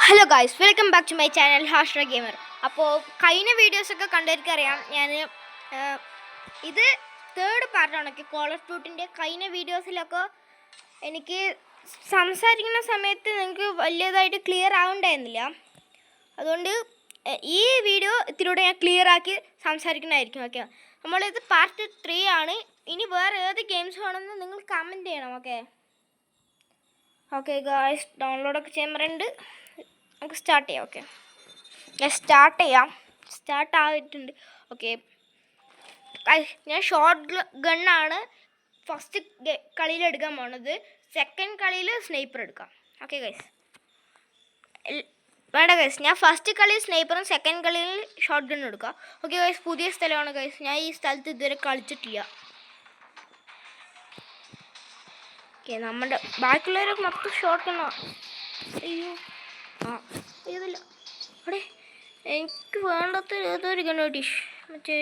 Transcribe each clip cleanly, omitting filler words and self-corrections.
Hello guys, welcome back to my channel ഹാഷ്ട്ര gamer. അപ്പോൾ കഴിഞ്ഞ വീഡിയോസൊക്കെ കണ്ടവർക്കറിയാം, ഞാൻ ഇത് തേർഡ് പാർട്ടാണ്. കോൾ ഓഫ് ഡ്യൂട്ടിൻ്റെ കഴിഞ്ഞ വീഡിയോസിലൊക്കെ എനിക്ക് സംസാരിക്കുന്ന സമയത്ത് നിങ്ങൾക്ക് വലിയതായിട്ട് ക്ലിയർ ആവണ്ടായിരുന്നില്ല. അതുകൊണ്ട് ഈ വീഡിയോ ഇതിലൂടെ ഞാൻ ക്ലിയർ ആക്കി സംസാരിക്കുന്നതായിരിക്കും. ഓക്കെ, നമ്മളിത് പാർട്ട് 3 ആണ്. ഇനി വേറെ ഏത് ഗെയിംസ് വേണമെന്ന് നിങ്ങൾ കമൻറ്റ് ചെയ്യണം. ഓക്കെ ഗൈസ്, ഡൗൺലോഡൊക്കെ ചെയ്യാൻ പറയുന്നുണ്ട്. നമുക്ക് സ്റ്റാർട്ട് ചെയ്യാം. ഓക്കെ, സ്റ്റാർട്ട് ആയിട്ടുണ്ട്. ഓക്കെ, ഞാൻ ഷോർട്ട് ഗണ്ണാണ് ഫസ്റ്റ് കളിയിൽ എടുക്കാൻ പോണത്. സെക്കൻഡ് കളിയിൽ സ്നൈപ്പർ എടുക്കാം. ഓക്കെ ഗൈസ്, വേണ്ട ഗൈസ്, ഞാൻ ഫസ്റ്റ് കളിയിൽ സ്നൈപ്പറും സെക്കൻഡ് കളിയിൽ ഷോർട്ട് ഗണ്ണും എടുക്കാം. ഓക്കെ ഗൈസ്, പുതിയ സ്ഥലമാണ് ഗൈസ്. ഞാൻ ഈ സ്ഥലത്ത് ഇതുവരെ കളിച്ചിട്ടില്ല. ഓക്കെ, നമ്മുടെ ബാക്കിയുള്ളവരൊക്കെ മൊത്തം ഷോർട്ട് ഗണ്ണാ. അയ്യോ, ഏതല്ല അവിടെ എനിക്ക് വേണ്ടാത്ത ഏതൊരു ഗണ്ണോ ഡിഷ് മറ്റേ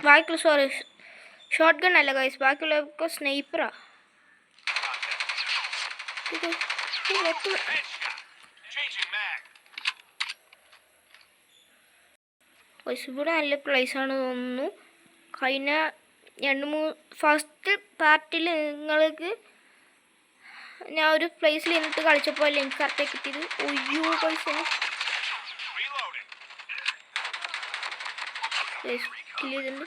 ബാക്കിയുള്ള സോറി ഷോർട്ട് ഗൺ അല്ല ഗൈസ്, ബാക്കിയുള്ളവർക്ക് സ്നൈപ്പറാ. ഇവിടെ നല്ല പ്ലേസാണ് തോന്നുന്നു. കഴിഞ്ഞ 2-3 ഫസ്റ്റ് പാർട്ടിൽ നിങ്ങൾക്ക് ഞാൻ ഒരു പ്ലേസിൽ നിന്നിട്ട് കളിച്ചപ്പോൾ അല്ലേ എനിക്ക് കറക്റ്റായി കിട്ടിയത്. ഒയ്യോ പൈസ കില്ല് ചെയ്തിട്ടുണ്ട്.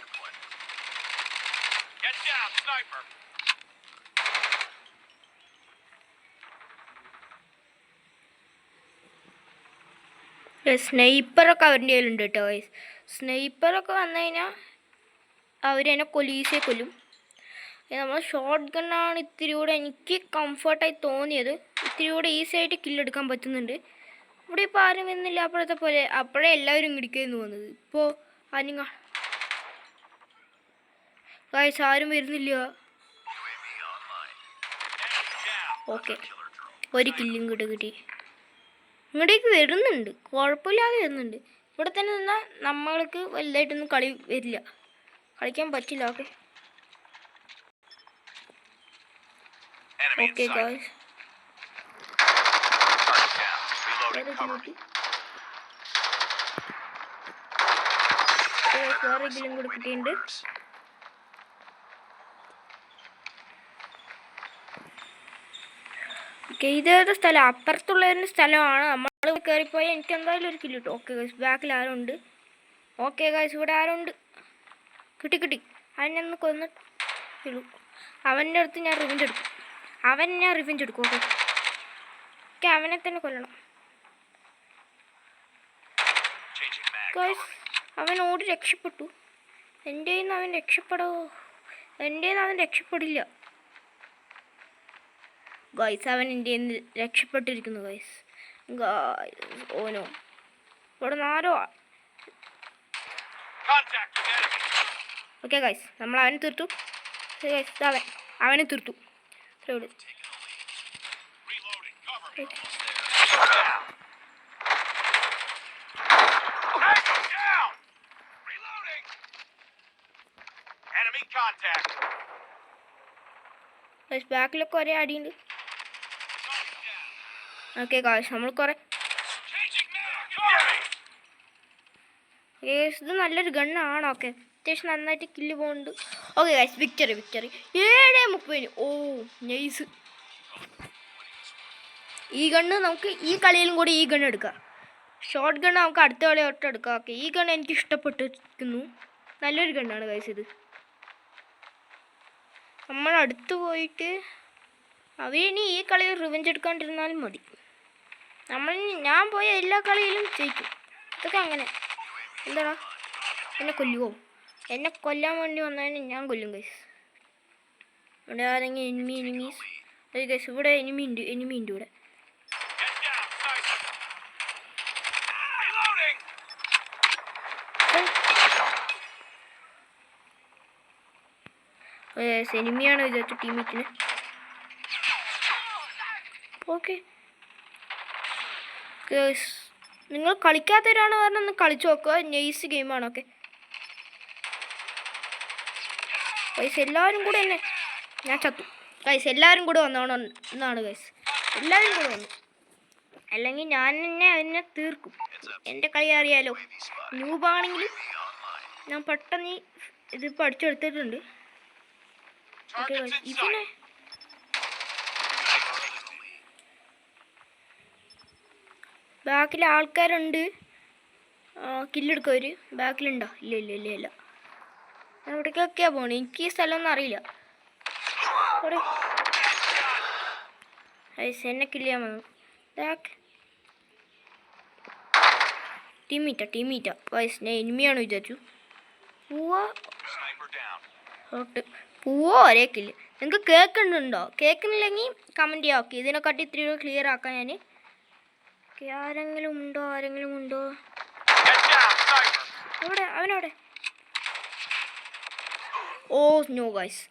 സ്നൈപ്പറൊക്കെ അവരുടെ കയ്യിലുണ്ട് കേട്ടോ ഗൈസ്. സ്നൈപ്പറൊക്കെ വന്നു കഴിഞ്ഞാൽ അവരെന്നെ ഈസിയെ കൊല്ലും. നമ്മൾ ഷോർട്ട് ഗണ്ണാണ് ഇത്തിരി കൂടെ എനിക്ക് കംഫർട്ടായി തോന്നിയത്. ഇത്തിരി കൂടെ ഈസി ആയിട്ട് കില്ലെടുക്കാൻ പറ്റുന്നുണ്ട്. ഇവിടെ ഇപ്പോൾ ആരും വരുന്നില്ല അപ്പോഴത്തെ പോലെ. അപ്പോഴേ എല്ലാവരും ഇടിക്കുന്നു പോകുന്നത്. ഇപ്പോൾ ആരും ഗൈസ് ആരും വരുന്നില്ല. ഓക്കെ, ഒരു കില്ലും കിട്ടി. ഇങ്ങോട്ടേക്ക് വരുന്നുണ്ട്, കുഴപ്പമില്ലാതെ വരുന്നുണ്ട്. ഇവിടെ തന്നെ നിന്നാൽ നമ്മൾക്ക് വലുതായിട്ടൊന്നും കളി വരില്ല, കളിക്കാൻ പറ്റില്ല. ഓക്കെ ഓക്കെ ഗൈസ്, വേറെ ഇതിലും കൂടെ കിട്ടിയിട്ടുണ്ട്. ഓക്കെ, ഇതേത് സ്ഥലം? അപ്പുറത്തുള്ളതിൻ്റെ സ്ഥലമാണ്. നമ്മൾ കയറിപ്പോയാൽ എനിക്ക് എന്തായാലും ഒരു കില്ല് കിട്ടും. ഓക്കെ ഗൈസ്, ബാക്കിൽ ആരുണ്ട്? ഓക്കെ ഗൈസ്, ഇവിടെ ആരുണ്ട്? കിട്ടി. അവനൊന്ന് കൊന്നിട്ടുള്ളൂ. അവൻ്റെ അടുത്ത് ഞാൻ റിവെഞ്ച് എടുക്കും. ഓക്കെ അവനെ തന്നെ കൊല്ലണം ഗൈസ്. അവൻ ഓടി രക്ഷപ്പെട്ടു. എൻ്റെ കയ്യിൽ നിന്ന് അവൻ രക്ഷപ്പെടില്ല ഗൈസ്. അവൻ എൻ്റെ കയ്യിൽ നിന്ന് രക്ഷപ്പെട്ടിരിക്കുന്നു ഗൈസ്. ഓനോ ഇവിടെ നാരോ. ഓക്കെ ഗൈസ്, നമ്മൾ അവനെ തീർത്തു. അവനെ തീർത്തു. ബാക്കിലൊക്കെ ഒരേ അടിയുണ്ട്. ഓക്കെ ഗൈസ്, നമ്മൾ കുറെ ഇത് നല്ലൊരു ഗണ്ണാണ്. ഓക്കെ, അത്യാവശ്യം നന്നായിട്ട് കില്ല് പോകുന്നുണ്ട്. Okay guys, victory 7:30. ഓ നൈസ്. ഈ ഗണ്ണ് നമുക്ക് ഈ കളിയിലും കൂടി ഈ ഗണ്ണ് എടുക്കാം. ഷോർട്ട് ഗണ്ണ് നമുക്ക് അടുത്ത കളി തൊട്ട് എടുക്കാം. ഓക്കെ, ഈ ഗണ്ണ് എനിക്ക് ഇഷ്ടപ്പെട്ടിരിക്കുന്നു. നല്ലൊരു ഗണ്ണാണ് ഗൈസ് ഇത്. നമ്മൾ അടുത്ത് പോയിട്ട് അവരിനി ഈ കളിയിൽ റിവെഞ്ച് എടുക്കാണ്ടിരുന്നാലും മതി. ഞാൻ പോയ എല്ലാ കളിയിലും ജയിക്കും. ഇതൊക്കെ അങ്ങനെ എന്താടാ, എന്നെ കൊല്ലുമോ? എന്നെ കൊല്ലാൻ വേണ്ടി വന്നതിന് ഞാൻ കൊല്ലും ഗൈസ്. ഇവിടെ ആരെങ്കിലും എനിമീസ് ഗൈസ്. ഇവിടെ എനിമി ഉണ്ട് ഇവിടെ. എനിമിയാണ് വിചാരിച്ച ടീമേറ്റിന്. ഓക്കെ ഗൈസ്, നിങ്ങൾ കളിക്കാത്തവരാണ് പറഞ്ഞാൽ ഒന്ന് കളിച്ചു നോക്കുക. നൈസ് ഗെയിമാണ്. ഓക്കെ ഗൈസ്, എല്ലാവരും കൂടെ എന്നെ ഞാൻ ചത്തു ഗൈസ്. എല്ലാവരും കൂടെ വന്നോണം എന്നാണ് ഗൈസ്. എല്ലാവരും കൂടെ വന്നു. അല്ലെങ്കിൽ ഞാൻ തന്നെ അതിനെ തീർക്കും. എൻ്റെ കളി അറിയാലോ, ന്യൂബാണെങ്കിലും ഞാൻ പെട്ടെന്ന് ഇത് പഠിച്ചെടുത്തിട്ടുണ്ട്. ഓക്കെ ഇതിനെ ബാക്കിൽ ആൾക്കാരുണ്ട്. കില്ലെടുക്കുക അവർ. ബാക്കിലുണ്ടോ? ഇല്ല ഇല്ല ഇല്ല ഇല്ല. ഞാൻ ഇവിടേക്കൊക്കെയാണ് പോകണത്. എനിക്ക് ഈ സ്ഥലമൊന്നും അറിയില്ല. അവിടെ എന്നെ കില്ല് ചെയ്യാൻ വന്നു. ബാക്ക് ടീമീറ്റാ വയസ്സ്. ഞാൻ എനിമിയാണ് വിചാരിച്ചു. പൂവോ ഒരേ കില്ല്. നിങ്ങൾക്ക് കേൾക്കുന്നുണ്ടോ? കേൾക്കുന്നില്ലെങ്കിൽ കമൻറ്റ് ചെയ്യാം. ഓക്കെ, ഇതിനെക്കാട്ടി ഇത്തിരി ക്ലിയർ ആക്കാം ഞാൻ. ഓക്കെ, ആരെങ്കിലും ഉണ്ടോ? അവനവിടെ. ഓ നോ ഗൈസ്,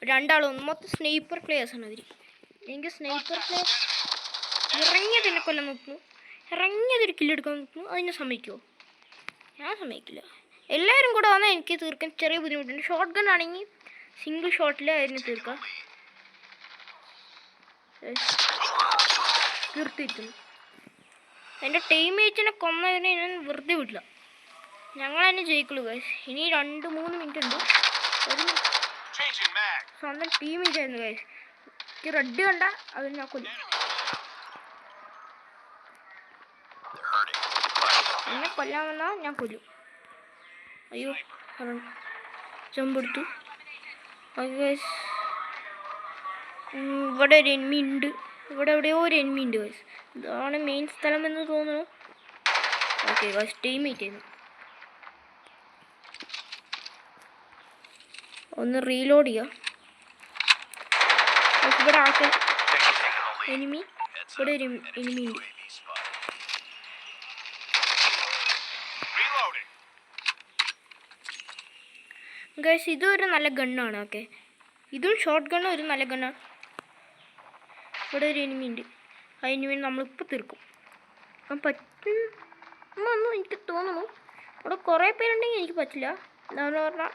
രണ്ടാളും മൊത്തം സ്നൈപ്പർ പ്ലേയേഴ്സാണ് അവർ. എനിക്ക് സ്നൈപ്പർ പ്ലേയേഴ്സ് ഇറങ്ങിയതിനെ കൊല്ലം നോക്കുന്നു, ഇറങ്ങിയതൊരു കില്ലെടുക്കാൻ നോക്കുന്നു. അതിനെ സമ്മതിക്കുമോ? ഞാൻ സമ്മതിക്കില്ല. എല്ലാവരും കൂടെ വന്നാൽ എനിക്ക് തീർക്കാൻ ചെറിയ ബുദ്ധിമുട്ടുണ്ട്. ഷോർട്ട് ഗൺ ആണെങ്കിൽ സിംഗിൾ ഷോട്ടിൽ അതിന് തീർക്കാം. തീർത്തിരിക്കുന്നു. എൻ്റെ ടീംമേറ്റ്സിനെ കൊന്നതിനെ ഞാൻ വെറുതെ വിടില്ല. ഞങ്ങൾ തന്നെ ജയിക്കുള്ളൂ ഗൈസ്. ഇനി 2-3 മിനിറ്റ് ഉണ്ട്. സ്വന്തം ടീമേറ്റ് ആയിരുന്നു ഗൈസ്. എനിക്ക് റെഡ് കണ്ട അത് ഞാൻ കൊല്ലും. എന്നെ കൊല്ലാമെന്നാ ഞാൻ കൊല്ലും. അയ്യോ ചെമ്പെടുത്തു. ഗൈസ് ഇവിടെ ഒരു എനിമി ഉണ്ട്. ഇവിടെ എവിടെയോ ഒരു എനിമി ഉണ്ട് ഗൈസ്. ഇതാണ് മെയിൻ സ്ഥലം എന്ന് തോന്നുന്നു. ഓക്കെ ഗൈസ്, ടീമേറ്റ് ആയിരുന്നു. ഒന്ന് റീലോഡ് ചെയ്യാം. ഇവിടെ ആൾക്കാർ എനിമി. ഇവിടെ ഒരു എനിമി ഉണ്ട്. ഗൈസ് ഇതൊരു നല്ല ഗണ്ണാണ്. ഓക്കെ, ഇതും ഷോർട്ട് ഗണ്ണും ഒരു നല്ല ഗണ്ണാണ്. ഇവിടെ ഒരു എനിമി ഉണ്ട്. ആ എനിമി നമ്മളിപ്പോൾ തീർക്കും. അപ്പം പറ്റുമെന്ന് എനിക്ക് തോന്നുന്നു. ഇവിടെ കുറേ പേരുണ്ടെങ്കിൽ എനിക്ക് പറ്റില്ല. എന്താണെന്ന് പറഞ്ഞാൽ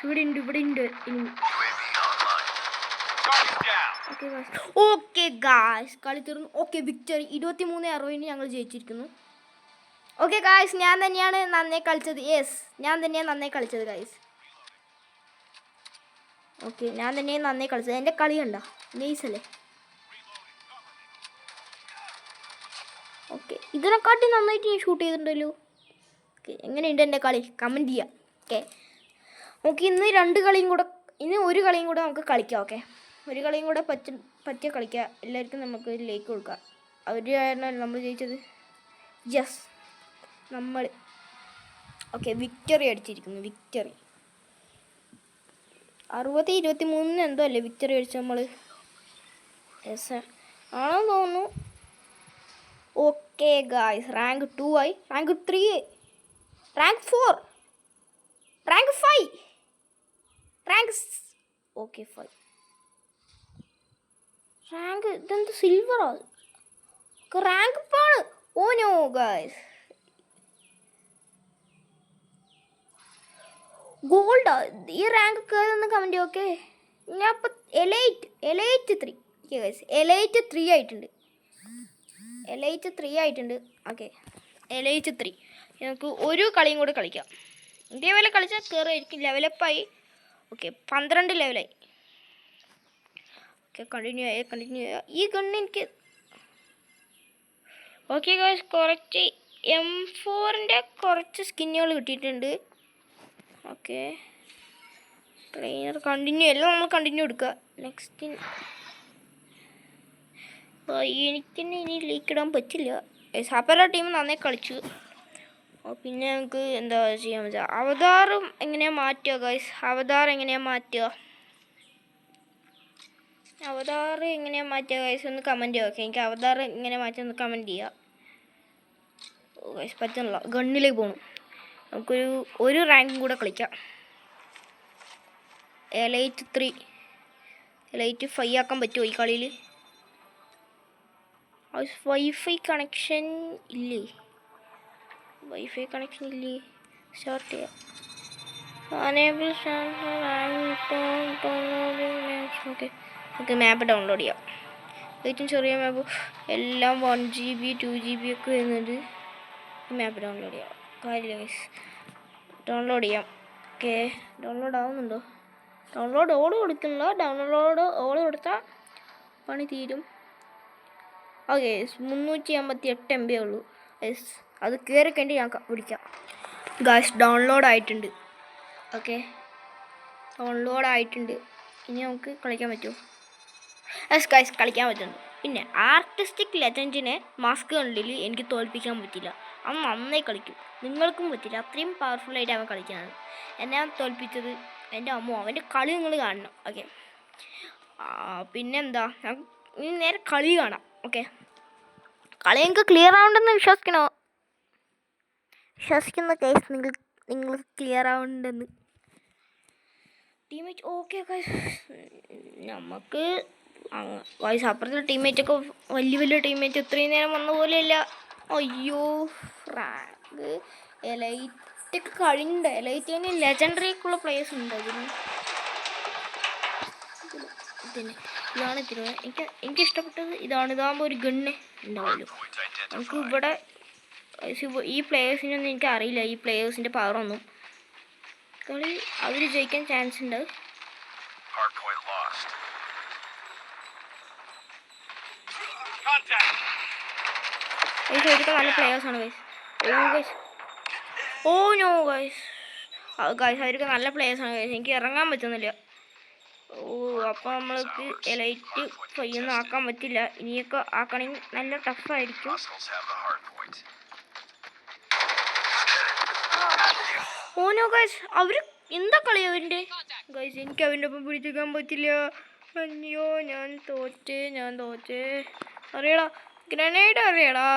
ഇവിടെ ഉണ്ട് എനിമി. ഓക്കെ ഗായ്സ്, കളി തീർന്നു. ഓക്കെ, വിക്ടറി 23-60 ഞങ്ങൾ ജയിച്ചിരിക്കുന്നു. ഓക്കെ ഗായ്സ്, ഞാൻ തന്നെയാണ് നന്നായി കളിച്ചത്. ഞാൻ തന്നെയാണ് നന്നായി കളിച്ചത് ഗായ്സ്. ഓക്കെ, ഞാൻ തന്നെയാണ് നന്നായി കളിച്ചത്. എൻ്റെ കളി കണ്ടോ? നൈസല്ലേ? ഓക്കെ, ഇതിനെക്കാട്ടി നന്നായിട്ട് ഞാൻ ഷൂട്ട് ചെയ്തിട്ടുണ്ടല്ലോ. ഓക്കെ, എങ്ങനെയുണ്ട് എൻ്റെ കളി? കമൻറ്റ് ചെയ്യാം. ഓക്കെ, നമുക്ക് ഇന്ന് ഒരു കളിയും കൂടെ നമുക്ക് കളിക്കാം. ഓക്കെ, ഒരു കളിയും കൂടെ പറ്റിയ കളിക്കാം. എല്ലാവർക്കും നമുക്ക് ലൈക്ക് കൊടുക്കാം. അവർ കാരണമല്ല നമ്മൾ ജയിച്ചത്. യെസ്, നമ്മൾ ഓക്കെ വിക്ടറി അടിച്ചിരിക്കുന്നു. വിക്ടറി 60-23 എന്തോ അല്ലേ വിക്ടറി അടിച്ചു നമ്മൾ. യെസ് ആണെന്ന് തോന്നുന്നു. ഓക്കെ ഗായ്സ്, റാങ്ക് 2 ആയി, rank 3, rank 4, rank 5, rank okay 5 rank. ഇതെന്ത് സിൽവറാ? Rank പാണ്. Oh no guys, Golda ഈ റാങ്ക് കയറുന്ന കമൻറ്റ്. ഓക്കെ, ഞാൻ ഇപ്പം എലൈറ്റ് 3 ഗൈസ്, എലൈറ്റ് 3 ആയിട്ടുണ്ട്. ഓക്കെ, എലൈറ്റ് 3 നമുക്ക് ഒരു കളിയും കൂടെ കളിക്കാം. ഇതേപോലെ കളിച്ചാൽ കയറുമായിരിക്കും. ലെവലപ്പായി. ഓക്കെ, 12 ലെവലായി. ഓക്കെ, കണ്ടിന്യൂ ചെയ്യുക. ഈ ഗണ്ണ് എനിക്ക് ഓക്കെ ഗൈസ്, കുറച്ച് M4ൻ്റെ കുറച്ച് സ്കിന്നുകൾ കിട്ടിയിട്ടുണ്ട്. ഓക്കെ, ട്രെയിനർ കണ്ടിന്യൂ, എല്ലാം നമ്മൾ കണ്ടിന്യൂ എടുക്കുക. നെക്സ്റ്റ് എനിക്കെന്നെ ഇനി ലീക്ക് ഇടാൻ പറ്റില്ല. സപ്പറ ടീം നന്നായി കളിച്ചു. പിന്നെ നമുക്ക് എന്താ ചെയ്യാൻ പറ്റുക? അവതാറും എങ്ങനെയാണ് മാറ്റുക ഗൈസ്? അവതാർ എങ്ങനെയാണ് മാറ്റുക ഗൈസ്? ഒന്ന് കമൻറ്റ് ചെയ്യുക. ഓക്കെ, എനിക്ക് അവതാർ എങ്ങനെ മാറ്റുക ഒന്ന് കമൻറ്റ് ചെയ്യുക ഗൈസ്. പറ്റുന്നില്ല, ഗണ്ണിലേക്ക് പോകണം. നമുക്കൊരു റാങ്കും കൂടെ കളിക്കാം. എലൈറ്റ് 3, എലൈറ്റ് 5 ആക്കാൻ പറ്റുമോ ഈ കളിയിൽ? വൈഫൈ കണക്ഷൻ ഇല്ലേ? സ്റ്റാർട്ട് ചെയ്യാം. ഓക്കെ, നമുക്ക് മാപ്പ് ഡൗൺലോഡ് ചെയ്യാം. ഏറ്റവും ചെറിയ മാപ്പ് എല്ലാം 1 GB 2 GB ഒക്കെ വരുന്നുണ്ട്. മാപ്പ് ഡൗൺലോഡ് ചെയ്യാം. കാര്യമില്ല ഗൈസ്, ഡൗൺലോഡ് ചെയ്യാം. ഓക്കെ, ഡൗൺലോഡ് ആവുന്നുണ്ടോ? ഡൗൺലോഡ് ഓൾ കൊടുക്കുന്നില്ല. ഡൗൺലോഡ് ഓൾ കൊടുത്താൽ പണി തീരും. ഓക്കെ, 358 MB ഉള്ളൂ ഗൈസ്. അത് കയറിക്കണ്ടി ഞാൻ പിടിക്കാം ഗൈസ്. ഡൗൺലോഡ് ആയിട്ടുണ്ട്. ഓക്കെ, ഡൗൺലോഡ് ആയിട്ടുണ്ട്. ഇനി നമുക്ക് കളിക്കാൻ പറ്റുമോ? യെസ് ഗൈസ്, കളിക്കാൻ പറ്റുന്നു. പിന്നെ ആർട്ടിസ്റ്റിക് ലെജൻഡിനെ മാസ്ക് കണ്ടിൽ എനിക്ക് തോൽപ്പിക്കാൻ പറ്റില്ല. അവൻ നന്നായി കളിക്കും, നിങ്ങൾക്കും പറ്റില്ല. അത്രയും പവർഫുള്ളായിട്ട് അവൻ കളിക്കുന്നത്. എന്നെ തോൽപ്പിച്ചത് എൻ്റെ അമ്മ. അവൻ്റെ കളി നിങ്ങൾ കാണണം. ഓക്കെ, പിന്നെന്താ, ഇനി നേരെ കളി കാണാം. ഓക്കെ, കളി നിങ്ങൾക്ക് ക്ലിയർ ആവുണ്ടെന്ന് വിശ്വസിക്കുന്ന കേസ് നിങ്ങൾ ക്ലിയർ ആവുന്നുണ്ടെന്ന്. ടീമേറ്റ് ഓക്കെ ഗൈസ്, നമുക്ക് ഗൈസ് അപ്പുറത്തെ ടീമേറ്റൊക്കെ വലിയ ടീമേറ്റ് ഇത്രയും നേരം വന്ന പോലെയല്ല. അയ്യോ, റാങ്ക് എലൈറ്റൊക്കെ കഴിഞ്ഞിട്ടുണ്ട്. എലൈറ്റ് തന്നെ ലെജൻഡറിയൊക്കെയുള്ള പ്ലേയേഴ്സ് ഉണ്ട് അതിന്. ഇതാണ് എനിക്ക് ഇഷ്ടപ്പെട്ടത് ഇതാണ്. ഇതാകുമ്പോൾ ഒരു ഗണ്ണ് ഉണ്ടാവുമല്ലോ നമുക്ക്. ഇവിടെ ഈ പ്ലേയേഴ്സിനൊന്നും എനിക്ക് അറിയില്ല, ഈ പ്ലേയേഴ്സിൻ്റെ പവറൊന്നും. കളി അവർ ജയിക്കാൻ ചാൻസ് ഉണ്ട്. അവരൊക്കെ നല്ല പ്ലേയേഴ്സാണ് ഗൈസ്. ഓ നോ ഗൈസ്, അവരൊക്കെ നല്ല പ്ലേയേഴ്സാണ് ഗൈസ്. എനിക്ക് ഇറങ്ങാൻ പറ്റുന്നില്ല. അപ്പോൾ നമ്മൾക്ക് എലൈറ്റ് പയ്യൊന്നും ആക്കാൻ പറ്റില്ല. ഇനിയൊക്കെ ആക്കണമെങ്കിൽ നല്ല ടഫായിരിക്കും. ഓനോ ഗൈസ്, അവർ എന്താ കളി അവൻ്റെ ഗൈസ്. എനിക്ക് അവൻ്റെ ഒപ്പം പിടിച്ചേക്കാൻ പറ്റില്ല. അയ്യോ, ഞാൻ തോറ്റേ. അറിയടാ, ഗ്രനേഡ് അറിയടാ.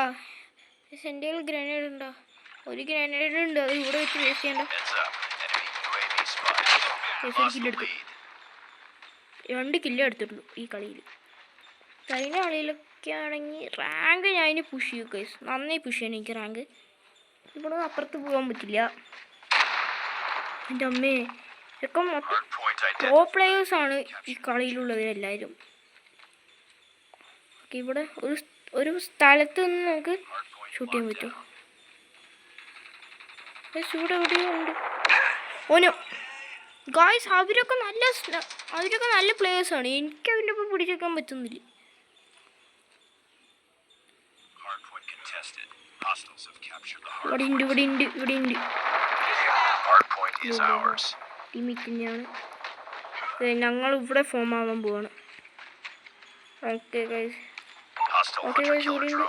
എൻ്റെ കയ്യിൽ ഗ്രനേഡ് ഉണ്ടോ? ഒരു ഗ്രനേഡ് ഉണ്ട്, അത് ഇവിടെ വെച്ച് വേസ്റ്റ് ചെയ്യണ്ട. കില്ലെടുത്തു, 2 കില്ല് എടുത്തിട്ടുള്ളൂ ഈ കളിയിൽ. കഴിഞ്ഞ കളിയിലൊക്കെ ആണെങ്കിൽ റാങ്ക് ഞാൻ ഇനി പുഷ് ചെയ്യും ഗൈസ്. നന്നായി പുഷ് ചെയ്യണം എനിക്ക് റാങ്ക്. ഇവിടെ അപ്പുറത്ത് പോകാൻ പറ്റില്ല. എൻ്റെ അമ്മേ, ഇതൊക്കെ മൊത്തം പ്രോ പ്ലേയേഴ്സാണ് ഈ കളിയിലുള്ളവരെല്ലാവരും. ഓക്കെ, ഇവിടെ ഒരു സ്ഥലത്ത് നിന്ന് നമുക്ക് ഷൂട്ട് ചെയ്യാൻ പറ്റുമോ? ഇവിടെ എവിടെയോ ഉണ്ട്. ഓനോ ഗായ്സ്, അവരൊക്കെ നല്ല പ്ലേയേഴ്സാണ്. എനിക്ക് അവൻ്റെ ഒപ്പം പിടിച്ചേക്കാൻ പറ്റുന്നില്ല. ഇവിടെ ഉണ്ട്. ടീമേറ്റ് തന്നെയാണ്. ഞങ്ങൾ ഇവിടെ ഫോം ആവാൻ പോവാണ്. ഓക്കെ ഗൈസ്, ഇവിടെ ഉണ്ട്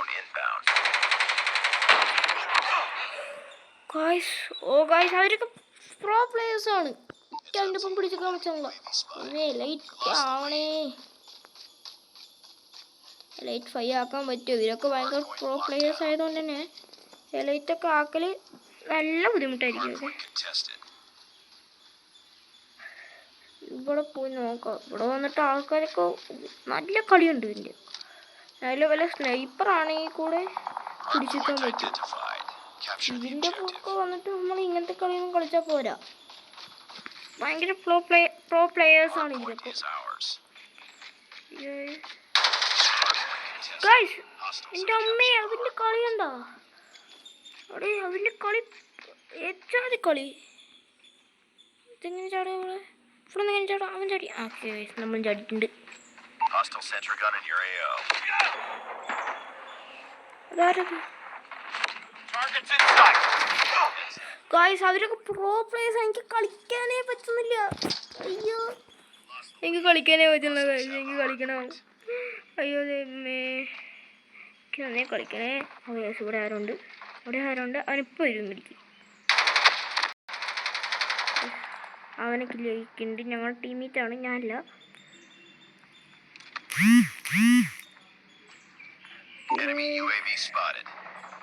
ഗൈസ്. ഗൈസ്, അവരൊക്കെ പ്രോ പ്ലേയേഴ്സാണ്. എനിക്ക് അതിൻ്റെ ഒപ്പം പിടിച്ചേക്കാൻ പറ്റുന്നില്ല. ലൈറ്റ് ആവണേ, ലൈറ്റ് 5 ആക്കാൻ പറ്റുമോ? ഇവരൊക്കെ ഭയങ്കര പ്രോ പ്ലേയേഴ്സ് ആയതുകൊണ്ട് തന്നെ ലൈറ്റൊക്കെ ആക്കൽ നല്ല ബുദ്ധിമുട്ടായിരിക്കും. ഇവിടെ പോയി നോക്കാം. ഇവിടെ വന്നിട്ട് ആൾക്കാരൊക്കെ നല്ല കളിയുണ്ട്. ഇതിൻ്റെ നല്ല വല്ല സ്നൈപ്പറാണെങ്കിൽ കൂടെ പിടിച്ചെടുക്കാൻ പറ്റും. ഇതിൻ്റെ ഒക്കെ വന്നിട്ട് നമ്മൾ ഇങ്ങനത്തെ കളിയൊന്നും കളിച്ചാൽ പോരാ. ഭയങ്കര പ്രോ പ്ലേയേഴ്സാണ് ഇതിലൊക്കെ. ഗൈസ്, എൻ്റെ അമ്മേ, അവൻ്റെ കളി ഉണ്ടോ? അവൻ്റെ കളി എച്ചാതി കളി. ഇതെങ്ങനെ ചാടുക? ഇവിടെ നിന്ന് എങ്ങനെ ചാടാം? അവൻ ചാടി. ഓക്കെ, നമ്മൾ ചാടിയിട്ടുണ്ട്. അതാരത്? ഗൈസ്, അവരൊക്കെ പ്രോ പ്ലേയേഴ്സ്. എനിക്ക് കളിക്കാനേ പറ്റുന്നില്ല. അയ്യോ, എനിക്ക് കളിക്കാനേ പറ്റുന്നില്ല ഗൈസ്. എനിക്ക് കളിക്കണം. അയ്യോ ദൈവമേ, എനിക്ക് നന്നേ കളിക്കണേ. ഗൈസ്, ഇവിടെ ആരുണ്ട്? അവനിപ്പോൾ വരും പിടിക്കും. അവനൊക്കെ ലയിക്കുന്നുണ്ട്. ഞങ്ങളുടെ ടീമേറ്റാണ്, ഞാനല്ല.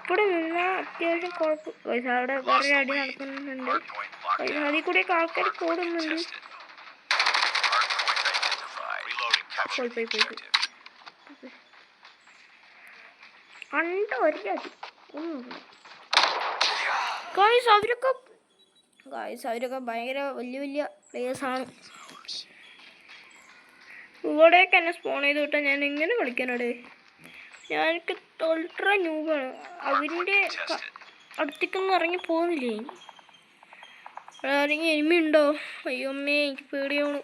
ഇവിടെ നിന്നാൽ അത്യാവശ്യം കുഴപ്പം. ഗൈസ്, അവിടെ വേറെ അടി നടക്കുന്നുണ്ട്. അതിൽ കൂടെയൊക്കെ ആൾക്കാർ കൂടുന്നുണ്ട്. പോയി ഒരു അടി ഒന്നുമില്ല. ഗൈസ്, അവരൊക്കെ ഭയങ്കര വലിയ പ്ലേയേഴ്സാണ്. ഇവിടേക്ക് എന്നെ സ്പോൺ ചെയ്ത് വിട്ടാൽ ഞാൻ എങ്ങനെ കളിക്കാനടേ? ഞാനൊക്കെ അൾട്രാ ന്യൂബാണ്. അവരിൻ്റെ അടുത്തേക്കൊന്നും ഇറങ്ങി പോകുന്നില്ലേ? ആരെങ്കിലും എനിമി ഉണ്ടോ? അയ്യോ അമ്മേ, എനിക്ക് പേടിയാണ്.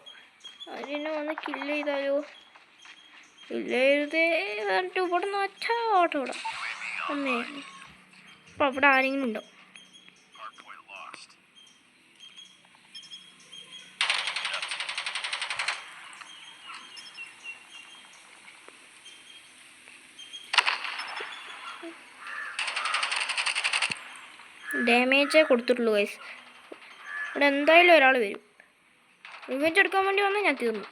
അവരെന്നെ വന്ന് കില്ല് ചെയ്താലോ? കില്ല് ചെയ്തേ പറഞ്ഞിട്ട് ഇവിടെ നിന്ന് ഒച്ചാ ഓട്ടോ ഇവിടെ അമ്മേ. അപ്പോൾ അവിടെ ആരെങ്കിലും ഉണ്ടോ? ഡാമേജേ കൊടുത്തിട്ടുള്ളൂ ഗൈസ്. ഇവിടെ എന്തായാലും ഒരാൾ വരും. റിവെഞ്ച് എടുക്കാൻ വേണ്ടി വന്നാൽ ഞാൻ തീർന്നു.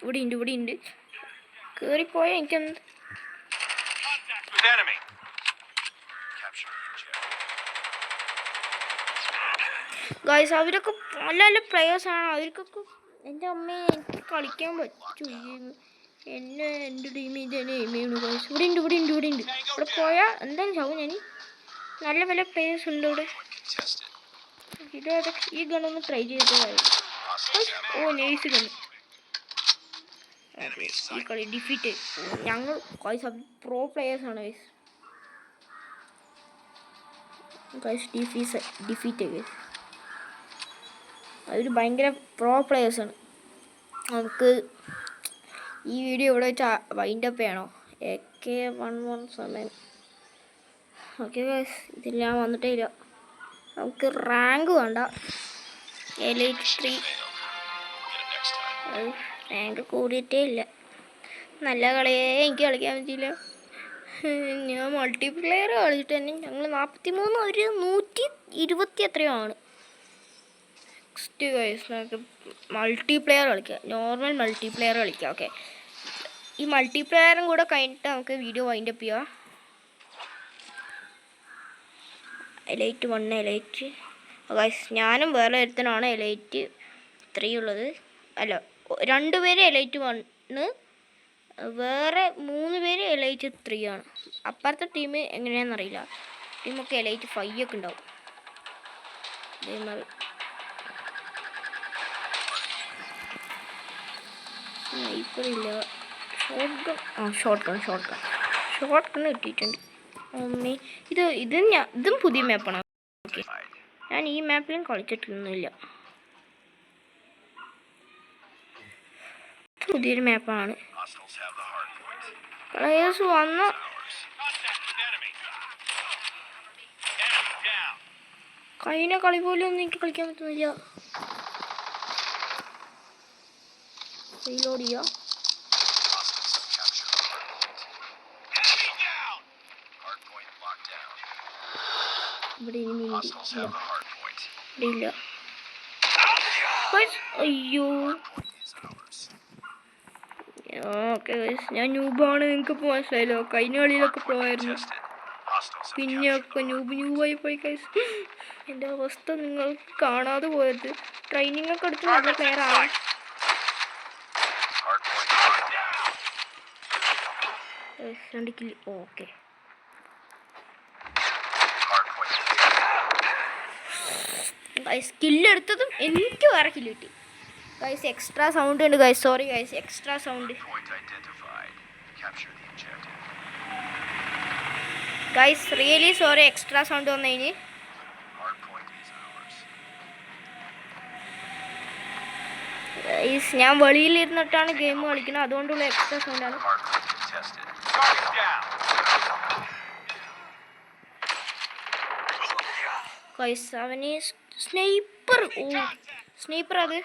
ഇവിടെ ഉണ്ട് കയറിപ്പോയാൽ എനിക്കെന്ത് ഗൈസ്. അവരൊക്കെ നല്ല നല്ല പ്ലെയേഴ്സാണ്. അവർക്കൊക്കെ എൻ്റെ അമ്മയെ എനിക്ക് കളിക്കാൻ പറ്റൂ. എൻ്റെ ടീമിൽ തന്നെ എയിമാണ് ഗൈസ്. ഇവിടെ ഉണ്ട്. ഇവിടെ പോയാൽ എന്തായാലും ചാവും ഞാൻ. നല്ല നല്ല പ്ലേയേഴ്സ് ഉണ്ട് ഇവിടെ. ഇതൊക്കെ ഈ ഗണ്ണൊന്ന് ട്രൈ ചെയ്തതായിരുന്നു. Oh nice gun. ഈ കളി ഡിഫീറ്റ്. ഞങ്ങൾ പ്രോ പ്ലേയേഴ്സാണ് ഗൈസ്. Defeat guys. അവർ ഭയങ്കര പ്രോ പ്ലേയേഴ്സാണ്. നമുക്ക് ഈ വീഡിയോ ഇവിടെ വെച്ച് വൈൻഡപ്പ് ചെയ്യണോ? AK117. ഓക്കെ ഗൈസ്, ഇതിൽ ഞാൻ വന്നിട്ടേ ഇല്ല. നമുക്ക് റാങ്ക് വേണ്ട. Elite 3 റാങ്ക് കൂടിയിട്ടേ ഇല്ല. നല്ല കളിയേ എനിക്ക് കളിക്കാൻ പറ്റിയില്ല. ഞാൻ മൾട്ടിപ്ലെയർ കളിച്ചിട്ട് തന്നെ ഞങ്ങൾ 43 ഒരു 120 എത്രയോ ആണ്. നെക്സ്റ്റ് ഗൈസ് നമുക്ക് മൾട്ടിപ്ലെയർ കളിക്കാം. നോർമൽ മൾട്ടിപ്ലെയർ കളിക്കാം. ഓക്കെ, ഈ മൾട്ടിപ്ലെയറും കൂടെ കഴിഞ്ഞിട്ട് നമുക്ക് വീഡിയോ വൈൻഡപ്പ് ചെയ്യാം. Elite 1 Elite guys. ഞാനും വേറെ ഒരുത്തനാണ് Elite 3 ഉള്ളത്. അല്ല, 2 പേര് Elite 1, വേറെ 3 പേര് Elite 3 ആണ്. അപ്പുറത്തെ ടീം എങ്ങനെയാണെന്നറിയില്ല. ടീമൊക്കെ Elite 5 ഒക്കെ ഉണ്ടാവും. സ്നൈപ്പറില്ല. ഷോർട്ട് ഗൺ കിട്ടിയിട്ടുണ്ട്. അമ്മേ, ഇതും പുതിയ മാപ്പാണ്. ഓക്കെ, ഞാൻ ഈ മാപ്പിലും കളിച്ചിട്ടൊന്നുമില്ല. പുതിയൊരു മാപ്പാണ്. പ്ലേയേഴ്സ് വന്ന കഴിഞ്ഞ കളി പോലും ഒന്നും എനിക്ക് കളിക്കാൻ പറ്റുന്നില്ല. റീലോഡ് ചെയ്യാം. ഇവിടെ ഇല്ല. അയ്യോ, ഓക്കെ ഞാൻ ന്യൂബാണ്. നിങ്ങൾക്കിപ്പോൾ മനസ്സിലായല്ലോ. കഴിഞ്ഞ കളിയിലൊക്കെ പോയായിരുന്നു, പിന്നെയൊക്കെ ന്യൂബായി പോയി ഗൈസ്. എൻ്റെ അവസ്ഥ നിങ്ങൾ കാണാതെ പോയത്. ട്രെയിനിങ് ഒക്കെ എടുത്ത് നല്ല പ്ലെയർ ആണ്. ഓക്കെ, സ്കില്ലെടുത്തതും എനിക്ക് വേറെ കില്ല് കിട്ടി ഗൈസ്. എക്സ്ട്രാ സൗണ്ട് ഉണ്ട് guys. Sorry guys, extra sound guys. Really sorry, extra sound വന്നതിന്. ഗൈസ്, ഞാൻ വെളിയിലിരുന്നിട്ടാണ് ഗെയിം കളിക്കുന്നത്, അതുകൊണ്ടുള്ള എക്സ്ട്രാ സൗണ്ടാണ്. ഗൈസ്, അവന് സ്നൈപ്പർ. അത്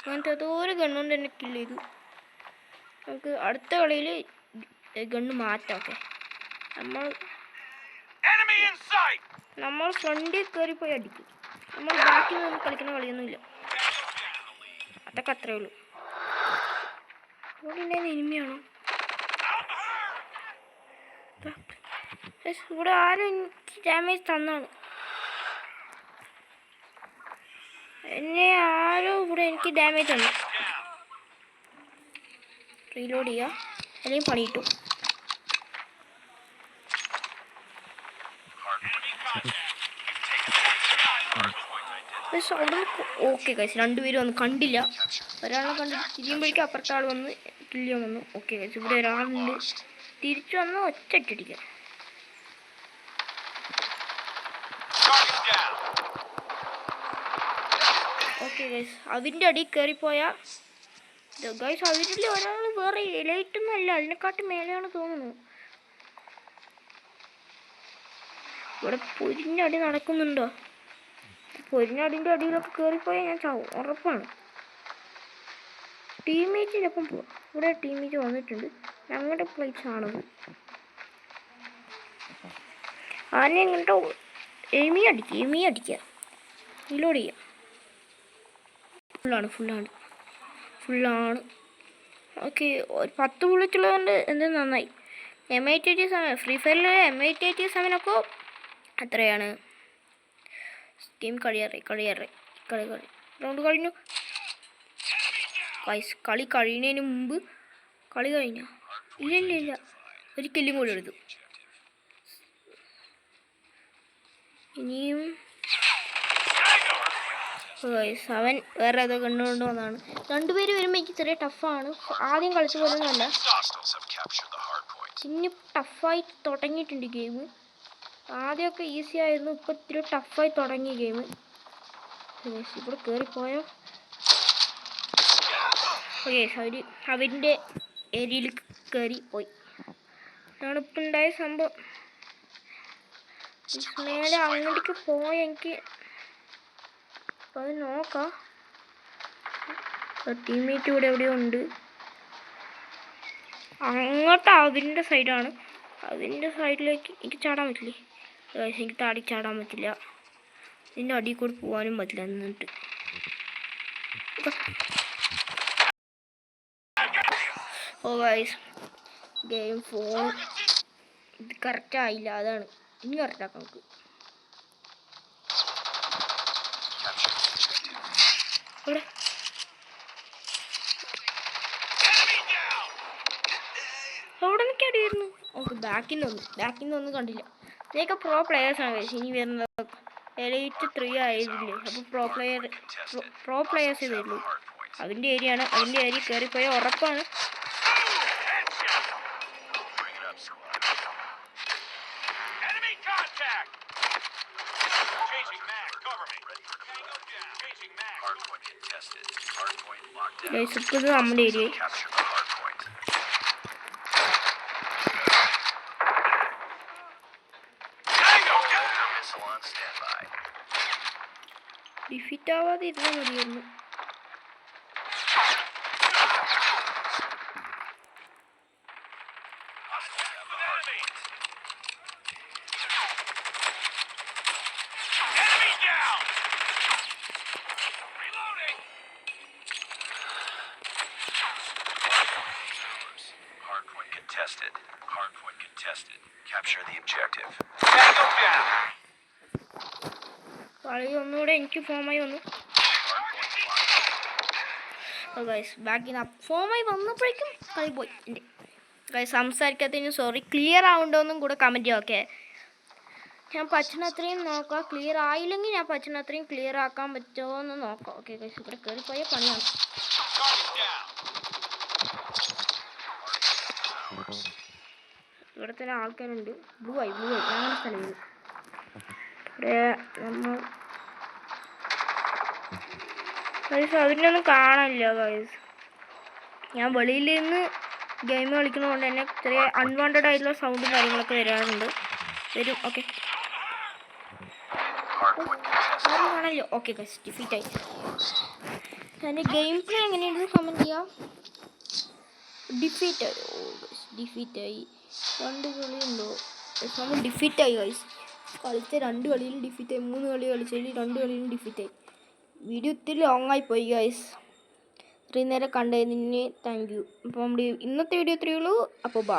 അങ്ങനത്തെ ഏതോ ഒരു ഗണ്ണുകൊണ്ട് എന്നെ കില്ല് ചെയ്തു. നമുക്ക് അടുത്ത കളിയിൽ ഗണ്ണ് മാറ്റാം. ഓക്കെ, നമ്മൾ ഫ്രണ്ടിൽ കയറിപ്പോയി അടിക്കും. നമ്മൾ ബാക്കിൽ നിന്ന് കളിക്കുന്ന കളിയൊന്നുമില്ല. അതൊക്കെ അത്രേ ഉള്ളൂ. ഇവിടെ എനിമിയാണോ? ഇവിടെ ആരും എനിക്ക് ഡാമേജ് തന്നാണ്. എന്നെ ആരോ ഇവിടെ എനിക്ക് ഡാമേജ് തന്നു. റീലോഡ് ചെയ്യുക, അല്ലെങ്കിൽ പണി കിട്ടും. ഓക്കെ ഗൈസ്, 2 പേരും ഒന്നും കണ്ടില്ല. ഒരാളെ കണ്ട് തിരിയുമ്പോഴേക്കും അപ്പുറത്തെ ആൾ വന്ന് കില്ലിയാൻ വന്നു. ഓക്കെ ഗൈസ്, ഇവിടെ ഒരാളുണ്ട്. തിരിച്ചു വന്ന് ഒറ്റടിക്കാൻ. ഓക്കെ ഗൈസ്, അതിൻ്റെ അടിയിൽ കയറിപ്പോയാൽ ഗൈസ് അതിൽ ഒരാൾ വേറെ ലൈറ്റൊന്നും അല്ല, അതിനെക്കാട്ടും മേലെയാണ് തോന്നുന്നു. ഇവിടെ പൊരിഞ്ഞടി നടക്കുന്നുണ്ടോ? പൊരിഞ്ഞടിൻ്റെ അടിയിലൊക്കെ കയറിപ്പോയാൽ ഞാൻ ചാവും, ഉറപ്പാണ്. ടീമേറ്റിനൊപ്പം പോവാം. ഇവിടെ ടീമേറ്റ് വന്നിട്ടുണ്ട്, ഞങ്ങളുടെ പ്ലേസ് ആണത്. ആനെ ഇങ്ങോട്ടോ എമി അടിക്കുക റീലോഡ് ചെയ്യുക. ഫുള്ളാണ്. ഓക്കെ, ഒരു 10 ബുള്ളറ്റുള്ളതുകൊണ്ട് എന്ത് നന്നായി. M887 ഫ്രീ ഫയറിൽ M887 അപ്പോൾ എത്രയാണ്? ഗെയിം കളി റൗണ്ട് കഴിഞ്ഞു. കളി കഴിയുന്നതിന് മുമ്പ് കളി കഴിഞ്ഞ ഇല്ല ഒരു കില്ലും കൂടി എടുത്തു. ഇനിയും അവൻ വേറെ ഏതോ കണ്ടുകൊണ്ട് വന്നതാണ്. രണ്ടുപേര് വരുമ്പോൾ എനിക്ക് ചെറിയ ടഫാണ്. ആദ്യം കളിച്ച പോലെ ഒന്നുമല്ല, ഇനി ടഫായി തുടങ്ങിയിട്ടുണ്ട് ഗെയിം. ആദ്യമൊക്കെ ഈസി ആയിരുന്നു, ഇപ്പം ഇത്തിരി ടഫായി തുടങ്ങിയ ഗെയിം. ഇവിടെ കയറിപ്പോയോ? ഓക്കെ, അവൻ്റെ ഏരിയയിൽ കയറി പോയി. അതാണ് ഇപ്പം ഉണ്ടായ സംഭവം. മേലെ അങ്ങോട്ടേക്ക് പോയ എനിക്ക് അപ്പം അത് നോക്കാം. ടീമേറ്റ് ഇവിടെ എവിടെയോ ഉണ്ട്. അങ്ങോട്ട് അതിൻ്റെ സൈഡാണ്. അതിൻ്റെ സൈഡിലേക്ക് എനിക്ക് ചാടാൻ പറ്റില്ലേ? എനിക്ക് താടി ചാടാൻ പറ്റില്ല. ഇതിൻ്റെ അടിയിൽ കൂടി പോകാനും പറ്റില്ല. എന്നിട്ട് ഓ ഗൈസ്, ഗെയിം ഫോൺ ഇത് കറക്റ്റായില്ല, അതാണ്. ഇനി കറക്റ്റാക്കാം നമുക്ക്. ഇവിടെ അവിടെ നിൽക്കി അടിയായിരുന്നു. ഓക്കെ, ബാക്കിൽ നിന്ന് ഒന്നും കണ്ടില്ല. ഇതൊക്കെ പ്രോ പ്ലെയേഴ്സാണ് കഴിച്ചു. ഇനി വരുന്നത് Elite 3 ആയതില്ലേ, അപ്പോൾ പ്രോ പ്ലെയേഴ്സേ വരുള്ളൂ. അതിൻ്റെ ഏരിയയാണ്. അതിൻ്റെ ഏരിയ കയറിപ്പോയ ഉറപ്പാണ്. ഇത് നമ്മുടെ ഏരിയ. ഡിഫീറ്റ് ആവാതെ ഇരുന്നാൽ മതിയായിരുന്നു. Hardpoint contested. Capture the objective. കളി ഒന്നുകൂടെ എനിക്ക് ഫോമായി വന്നു. ബാക്കി ഫോമായി വന്നപ്പോഴേക്കും കളി പോയി എൻ്റെ. സംസാരിക്കാത്തതിന് സോറി. ക്ലിയർ ആവുണ്ടോന്നും കൂടെ കമൻറ്റ് ചെയ്യാം. ഓക്കെ, ഞാൻ പറ്റുന്നത്രയും നോക്കാം. ക്ലിയർ ആയില്ലെങ്കിൽ ഞാൻ പറ്റുന്നത്രയും ക്ലിയർ ആക്കാൻ പറ്റുമോ എന്ന് നോക്കാം. ഓക്കെ ഗൈസ്, ഇവിടെ കയറിപ്പോയ പണിയാണ്. ഇവിടെ തന്നെ ആൾക്കാരുണ്ട്. ബ്ലൂ ആയി ഞങ്ങളുടെ സ്ഥലം. ഇവിടെ നമ്മൾ അതിനൊന്നും കാണാനില്ല ഗൈസ്. ഞാൻ വെളിയിൽ നിന്ന് ഗെയിം കളിക്കുന്നതുകൊണ്ട് തന്നെ ചെറിയ അൺവാണ്ടഡ് ആയിട്ടുള്ള സൗണ്ടും കാര്യങ്ങളൊക്കെ വരും. ഓക്കെ, കാണാമല്ലോ. ഓക്കെ ഗൈസ്, ഡിഫീറ്റായി. എൻ്റെ ഗെയിം പ്ലേ എങ്ങനെയുണ്ട് കമൻറ്റ് ചെയ്യാം. ഡിഫീറ്റായി 2 കളിയുണ്ടോ? നമ്മൾ ഡിഫീറ്റായി ഗൈസ്. കളിച്ച 2 കളിയിൽ ഡിഫീറ്റായി. 3 കളി കളിച്ചതിൽ 2 കളിയിലും ഡിഫീറ്റായി. വീഡിയോ ഒത്തിരി ലോങ്ങായി പോയി ഗൈസ്. ഇത്രയും നേരം കണ്ടതിന് താങ്ക് യു. അപ്പോൾ നമ്മുടെ ഇന്നത്തെ വീഡിയോ ഇത്രയേ ഉള്ളൂ. അപ്പോൾ